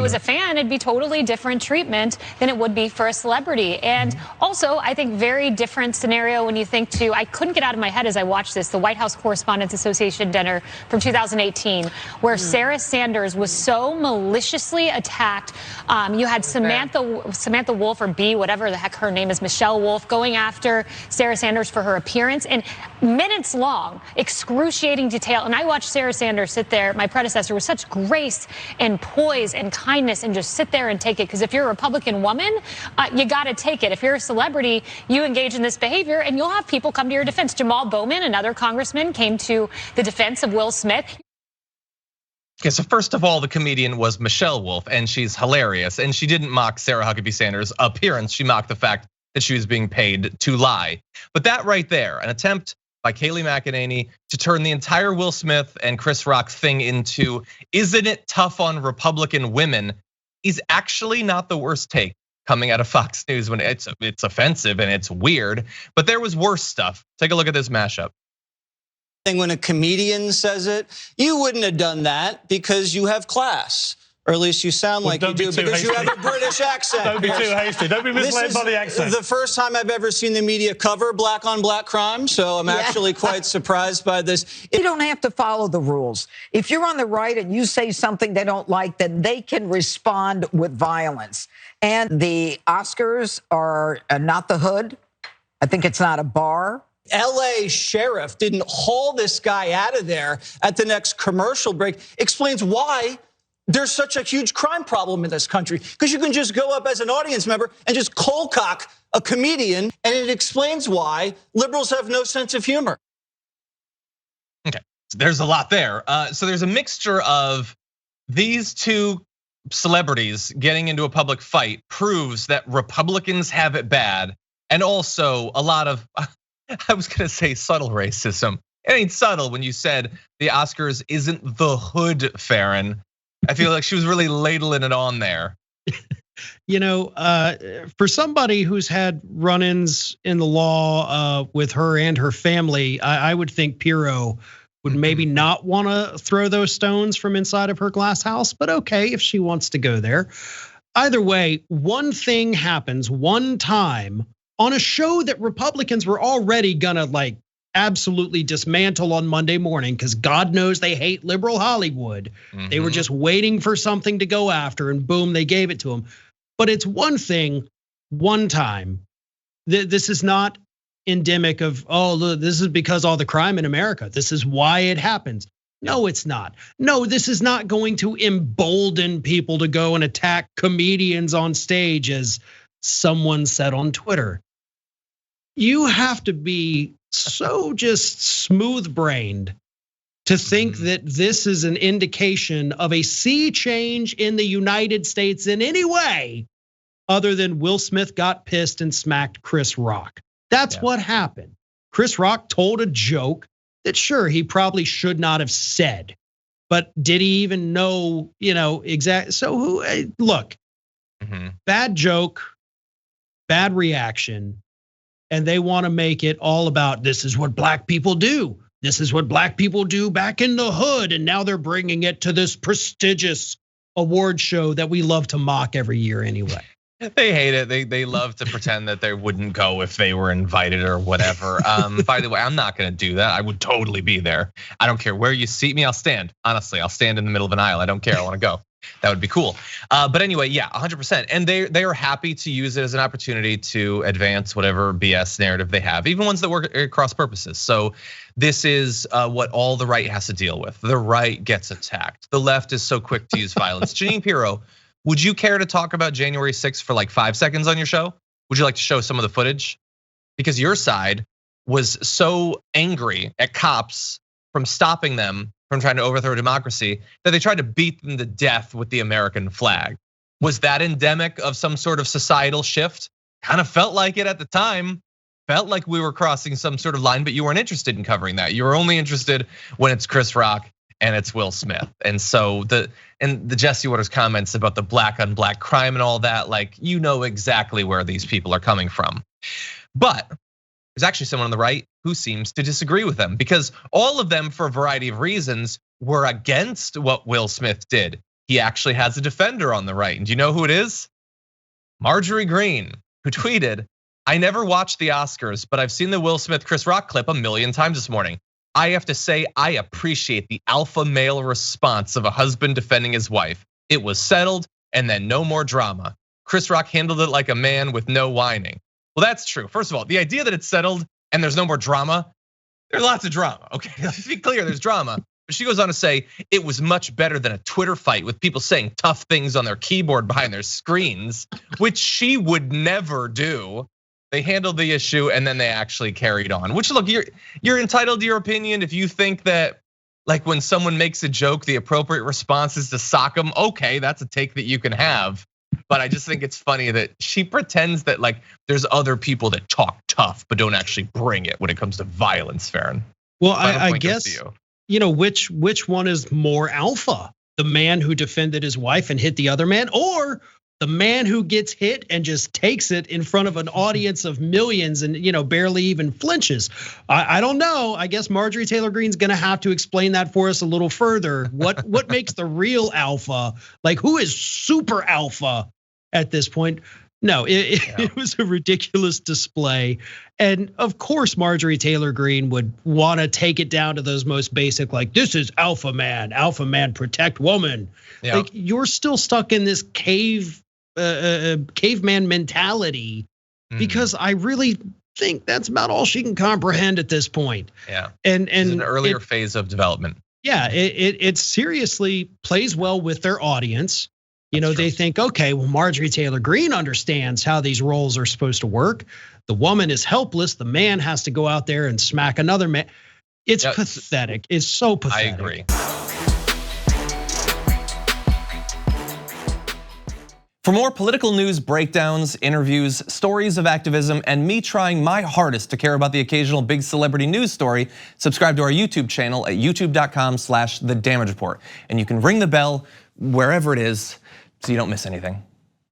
was a fan, it'd be totally different treatment than it would be for a celebrity. And also, I think very different scenario when you think to, I couldn't get out of my head as I watched this, the White House Correspondents Association dinner from 2018, where Sarah Sanders was so maliciously attacked. You had Samantha Wolf, or B, whatever the heck her name is, Michelle Wolf, going after Sarah Sanders for her appearance, and minutes long, excruciating detail. And I watched Sarah Sanders sit there, my predecessor, with such grace and poise and kindness, and just sit there and take it. Because if you're a Republican woman, you got to take it. If you're a celebrity, you engage in this behavior, and you'll have people come to your defense. Jamal Bowman, another congressman, came to the defense of Will Smith. Okay, so first of all, the comedian was Michelle Wolf, and she's hilarious. And she didn't mock Sarah Huckabee Sanders' appearance. She mocked the fact that she was being paid to lie. But that right there, an attempt by Kayleigh McEnany to turn the entire Will Smith and Chris Rock thing into, isn't it tough on Republican women, is actually not the worst take coming out of Fox News when it's offensive and it's weird, but there was worse stuff. Take a look at this mashup. When a comedian says it, you wouldn't have done that because you have class. Or at least you sound like you do because you have a British accent. Don't be too hasty. Don't be misled by the accent. The first time I've ever seen the media cover black on black crime, so I'm actually quite surprised by this. You don't have to follow the rules. If you're on the right and you say something they don't like, then they can respond with violence. And the Oscars are not the hood. I think it's not a bar. LA sheriff didn't haul this guy out of there at the next commercial break. Explains why there's such a huge crime problem in this country, because you can just go up as an audience member and just cold cock a comedian, and it explains why liberals have no sense of humor. Okay, so there's a lot there. So there's a mixture of these two celebrities getting into a public fight proves that Republicans have it bad, and also a lot of, I was gonna say subtle racism. It ain't subtle when you said the Oscars isn't the hood, Farron. I feel like she was really ladling it on there. You know, for somebody who's had run-ins in the law with her and her family, I would think Pirro would maybe not want to throw those stones from inside of her glass house, but okay, if she wants to go there. Either way, one thing happens one time on a show that Republicans were already gonna like absolutely dismantle on Monday morning, because God knows they hate liberal Hollywood. They were just waiting for something to go after, and boom, they gave it to them. But it's one thing, one time. This is not endemic of, oh, look, this is because all the crime in America. This is why it happens. No, it's not. No, this is not going to embolden people to go and attack comedians on stage, as someone said on Twitter. You have to be so just smooth-brained to think that this is an indication of a sea change in the United States in any way other than Will Smith got pissed and smacked Chris Rock. That's what happened. Chris Rock told a joke that sure, he probably should not have said, but did he even know, exactly? So look, bad joke, bad reaction. And they want to make it all about, this is what black people do. This is what black people do back in the hood. And now they're bringing it to this prestigious award show that we love to mock every year anyway. They hate it. They love to pretend that they wouldn't go if they were invited or whatever. By the way, I'm not gonna do that. I would totally be there. I don't care where you seat me, I'll stand. Honestly, I'll stand in the middle of an aisle. I don't care, I wanna go. That would be cool. But anyway, yeah, 100%. And they are happy to use it as an opportunity to advance whatever BS narrative they have, even ones that work across purposes. So this is what all the right has to deal with. The right gets attacked. The left is so quick to use violence. Jeanine Pirro, would you care to talk about January 6th for like 5 seconds on your show? Would you like to show some of the footage? Because your side was so angry at cops from stopping them from trying to overthrow democracy that they tried to beat them to death with the American flag. Was that endemic of some sort of societal shift? Kind of felt like it at the time. Felt like we were crossing some sort of line, but you weren't interested in covering that. You were only interested when it's Chris Rock and it's Will Smith. And so the Jesse Waters comments about the black on black crime and all that, like, you know exactly where these people are coming from. But there's actually someone on the right who seems to disagree with them, because all of them, for a variety of reasons, were against what Will Smith did. he actually has a defender on the right. And do you know who it is? Marjorie Greene, who tweeted, "I never watched the Oscars, but I've seen the Will Smith Chris Rock clip a million times this morning. I have to say, I appreciate the alpha male response of a husband defending his wife. It was settled and then no more drama. Chris Rock handled it like a man with no whining." Well, that's true. First of all, the idea that it's settled and there's no more drama, there's lots of drama, okay? Let's be clear, there's drama. But she goes on to say, it was much better than a Twitter fight with people saying tough things on their keyboard behind their screens, which she would never do. They handled the issue and then they actually carried on. Which, look, you're entitled to your opinion. If you think that, like, when someone makes a joke, the appropriate response is to sock them, okay, that's a take that you can have. But I just think it's funny that she pretends that, like, there's other people that talk tough but don't actually bring it when it comes to violence, Farron. Well, I guess, which one is more alpha? The man who defended his wife and hit the other man, or the man who gets hit and just takes it in front of an audience of millions and barely even flinches? I don't know. I guess Marjorie Taylor Greene's gonna have to explain that for us a little further. What makes the real alpha? Like, who is super alpha at this point? No, it was a ridiculous display. And of course, Marjorie Taylor Greene would want to take it down to those most basic, like, this is alpha man protect woman. Yeah. Like, you're still stuck in this caveman mentality, because I really think that's about all she can comprehend at this point. Yeah, and an earlier phase of development. Yeah, it seriously plays well with their audience. They think, okay, well, Marjorie Taylor Greene understands how these roles are supposed to work. The woman is helpless. The man has to go out there and smack another man. It's pathetic. It's so pathetic. I agree. For more political news breakdowns, interviews, stories of activism, and me trying my hardest to care about the occasional big celebrity news story, subscribe to our YouTube channel at youtube.com/The Damage Report. And you can ring the bell wherever it is so you don't miss anything.